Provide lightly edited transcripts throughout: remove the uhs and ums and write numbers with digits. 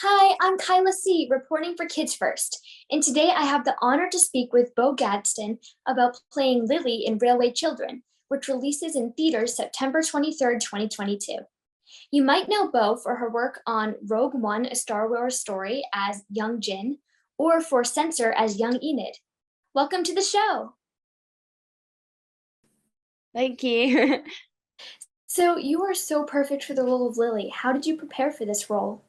Hi, I'm Kyla C, reporting for Kids First, and today I have the honor to speak with Beau Gadsdon about playing Lily in Railway Children, which releases in theaters September 23rd, 2022. You might know Beau for her work on Rogue One, a Star Wars story as Young Jyn, or for Censor as Young Enid. Welcome to the show. Thank you. So, you are so perfect for the role of Lily. How did you prepare for this role?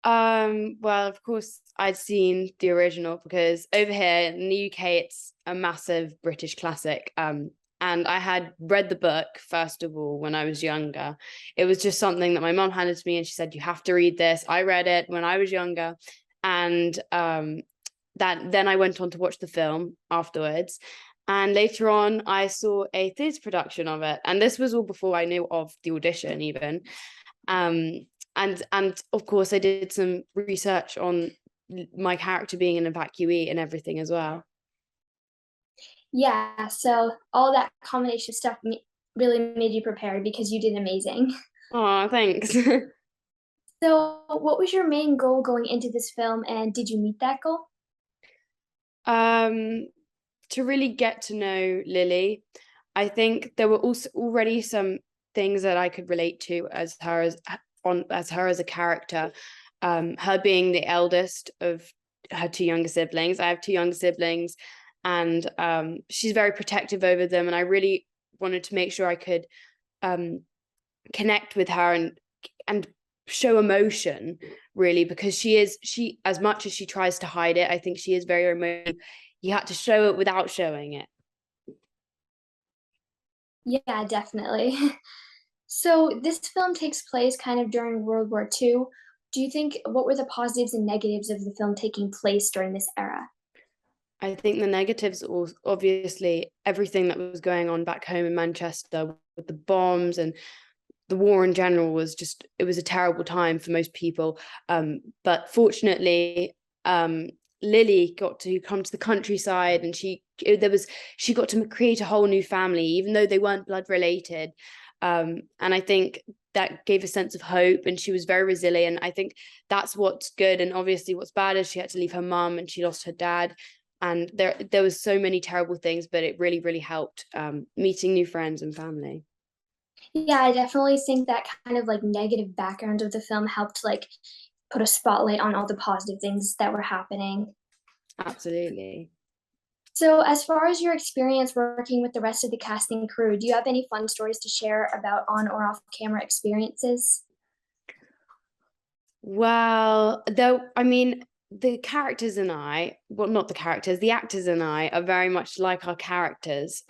Well, of course, I'd seen the original because over here in the UK, it's a massive British classic. And I had read the book first of all when I was younger. It was just something that my mom handed to me, and she said, "You have to read this." I read it when I was younger, and that then I went on to watch the film afterwards. And later on, I saw a theatre production of it, and this was all before I knew of the audition even. Um, and of course I did some research on my character being an evacuee and everything as well. Yeah, so all that combination of stuff really made you prepared because you did amazing. Oh, thanks. So, what was your main goal going into this film, and did you meet that goal? um to really get to know Lily, I think there were also already some things that I could relate to as her as a character. Her being the eldest of her two younger siblings. I have two younger siblings, and she's very protective over them, and I really wanted to make sure I could um connect with her and show emotion, really, because she as much as she tries to hide it, I think she is very emotional. You had to show it without showing it. Yeah, definitely. So, this film takes place kind of during World War II. Do you think what were the positives and negatives of the film taking place during this era? I think the negatives are obviously everything that was going on back home in Manchester with the bombs, and the war in general was just, it was a terrible time for most people. But fortunately, um, Lily got to come to the countryside, and she got to create a whole new family, even though they weren't blood related. And I think that gave a sense of hope, and she was very resilient. I think that's what's good, and obviously what's bad is she had to leave her mum and she lost her dad, and there was so many terrible things, but it really helped, meeting new friends and family. Yeah, I definitely think that kind of like negative background of the film helped like put a spotlight on all the positive things that were happening. Absolutely. So, as far as your experience working with the rest of the casting crew, do you have any fun stories to share about on or off camera experiences? Well, though, I mean, the characters and I, well, not the characters, the actors and I are very much like our characters.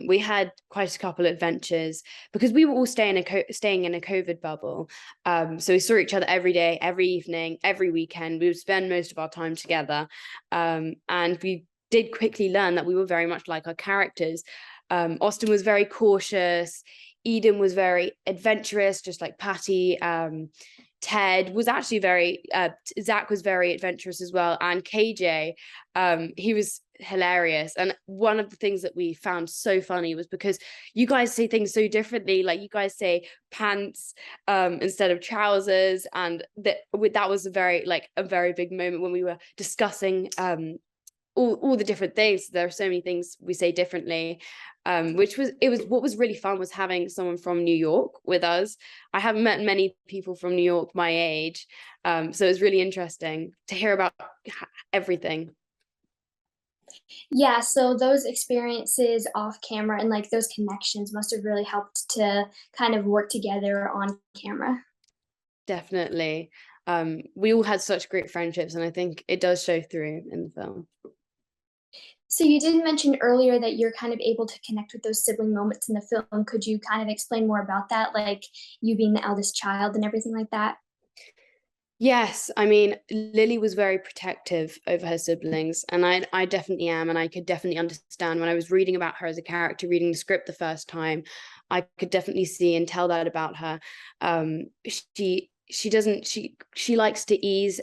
We had quite a couple of adventures because we were all staying in a COVID bubble. So we saw each other every day, every evening, every weekend. We would spend most of our time together. And we did quickly learn that we were very much like our characters. Austin was very cautious. Eden was very adventurous, just like Pattie. Ted was actually Zac was very adventurous as well. And KJ, he was hilarious. And one of the things that we found so funny was because you guys say things so differently. Like, you guys say pants instead of trousers. And that was a very big moment when we were discussing all the different things. There are so many things we say differently. Which was what was really fun was having someone from New York with us. I haven't met many people from New York my age, so it was really interesting to hear about everything. Yeah, so those experiences off camera and like those connections must have really helped to kind of work together on camera. Definitely. We all had such great friendships, and I think it does show through in the film. So you did mention earlier that you're kind of able to connect with those sibling moments in the film. Could you kind of explain more about that, like you being the eldest child and everything like that? Yes, I mean, Lily was very protective over her siblings, and I definitely am, and I could definitely understand when I was reading about her as a character, reading the script the first time, I could definitely see and tell that about her. She doesn't she likes to ease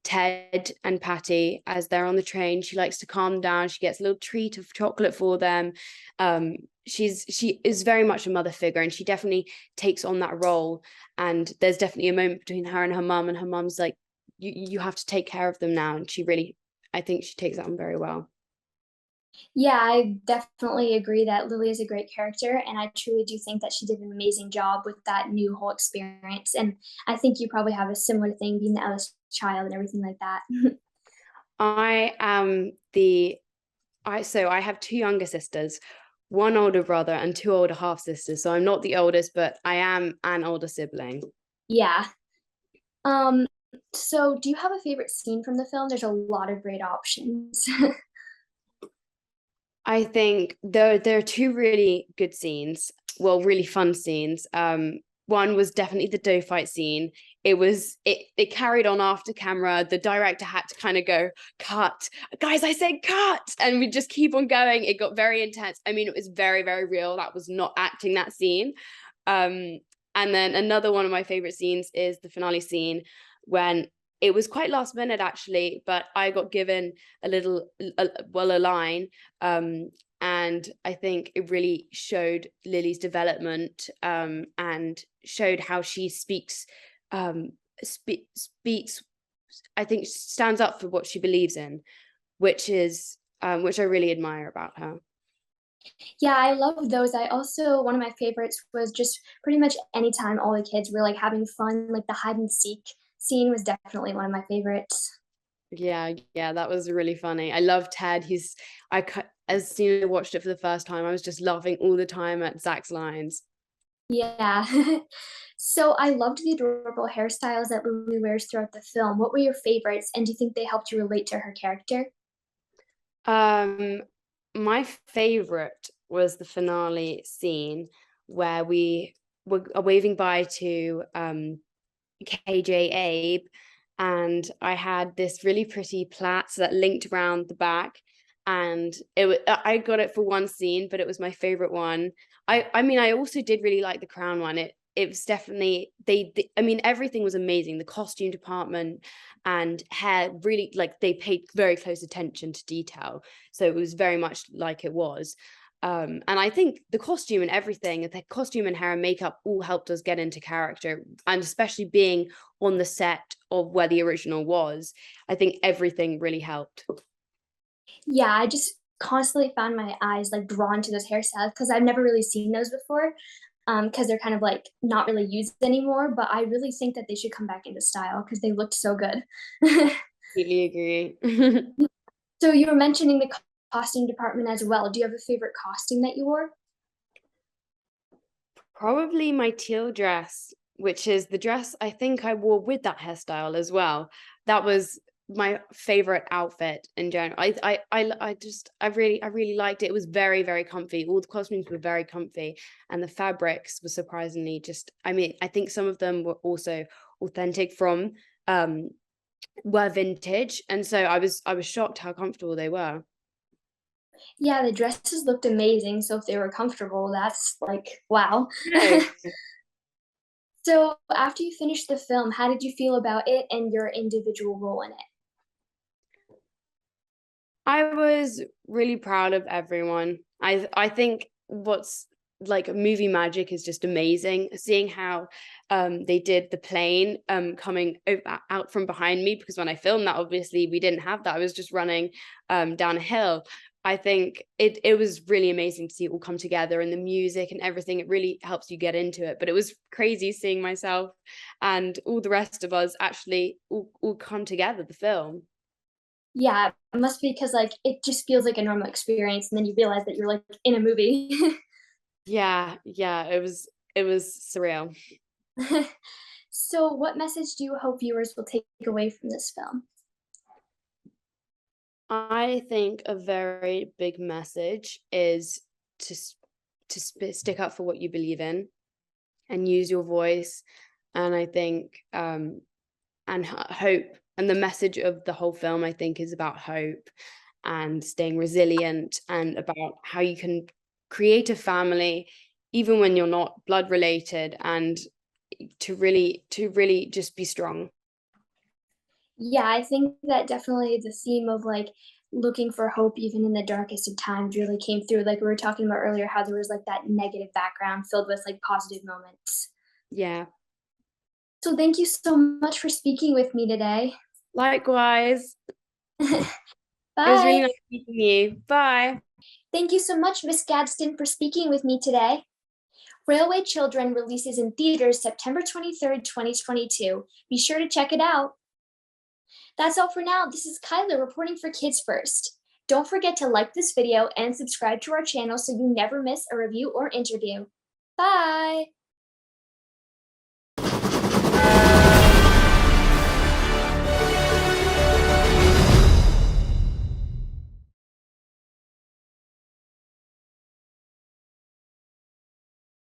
Ted and Pattie as they're on the train. She likes to calm them down. She gets a little treat of chocolate for them. Um, she is very much a mother figure, and she definitely takes on that role. And there's definitely a moment between her and her mum, and her mum's like, you have to take care of them now. And I think she takes that on very well. Yeah, I definitely agree that Lily is a great character, and I truly do think that she did an amazing job with that new whole experience. And I think you probably have a similar thing being the eldest child and everything like that. I am the I have two younger sisters, one older brother, and two older half sisters. So I'm not the oldest, but I am an older sibling. Yeah. Um, so do you have a favorite scene from the film? There's a lot of great options. I think there are two really good scenes, well, really fun scenes. One was definitely the dough fight scene. It carried on after camera. The director had to kind of go, cut, guys, I said cut, and we just keep on going. It got very intense. I mean, it was very, very real. That was not acting, that scene. Um, and then another one of my favorite scenes is the finale scene, when it was quite last minute actually, but I got given a line, and I think it really showed Lily's development, and showed how she speaks, speaks, I think, stands up for what she believes in, which I really admire about her. Yeah, I love those. I also, one of my favorites was just pretty much anytime all the kids were like having fun, like the hide and seek scene was definitely one of my favorites. Yeah, that was really funny. I love Ted. As soon as I watched it for the first time, I was just laughing all the time at Zach's lines. Yeah. So I loved the adorable hairstyles that Lily wears throughout the film. What were your favorites, and do you think they helped you relate to her character? Um, my favorite was the finale scene where we were waving bye to KJ Abe, and I had this really pretty plait that linked around the back, and I got it for one scene, but it was my favorite one. I mean, I also did really like the crown one. It was definitely I mean, everything was amazing. The costume department and hair, really, like, they paid very close attention to detail, so it was very much like it was. And I think the costume and everything, the costume and hair and makeup all helped us get into character, and especially being on the set of where the original was, I think everything really helped. Yeah, I just constantly found my eyes like drawn to those hairstyles because I've never really seen those before. Because they're kind of like not really used anymore, but I really think that they should come back into style because they looked so good. Completely agree. So you were mentioning the costume department as well. Do you have a favorite costume that you wore? Probably my teal dress, which is the dress I think I wore with that hairstyle as well. That was my favorite outfit in general. I really liked it. It was very, very comfy. All the costumes were very comfy, and the fabrics were surprisingly just, I mean, I think some of them were also authentic from, um were vintage, and so I was shocked how comfortable they were. Yeah, the dresses looked amazing. So if they were comfortable, that's like, wow. No. So after you finished the film, how did you feel about it and your individual role in it? I was really proud of everyone. I think what's like movie magic is just amazing. Seeing how they did the plane coming out from behind me, because when I filmed that, obviously we didn't have that. I was just running down a hill. I think it was really amazing to see it all come together, and the music and everything. It really helps you get into it. But it was crazy seeing myself and all the rest of us actually all come together, the film. Yeah, it must be because like it just feels like a normal experience, and then you realize that you're like in a movie. Yeah, it was surreal. So, what message do you hope viewers will take away from this film? I think a very big message is to stick up for what you believe in and use your voice. And I think, and hope. And the message of the whole film, I think, is about hope and staying resilient, and about how you can create a family even when you're not blood related, and to really just be strong. Yeah, I think that definitely the theme of like looking for hope even in the darkest of times really came through. Like we were talking about earlier, how there was like that negative background filled with like positive moments. Yeah. So thank you so much for speaking with me today. Likewise. It was really Bye. nice meeting you. Bye. Thank you so much, Miss Gadsden, for speaking with me today. Railway Children releases in theaters September 23rd, 2022. Be sure to check it out. That's all for now. This is Kyla reporting for Kids First. Don't forget to like this video and subscribe to our channel so you never miss a review or interview. Bye!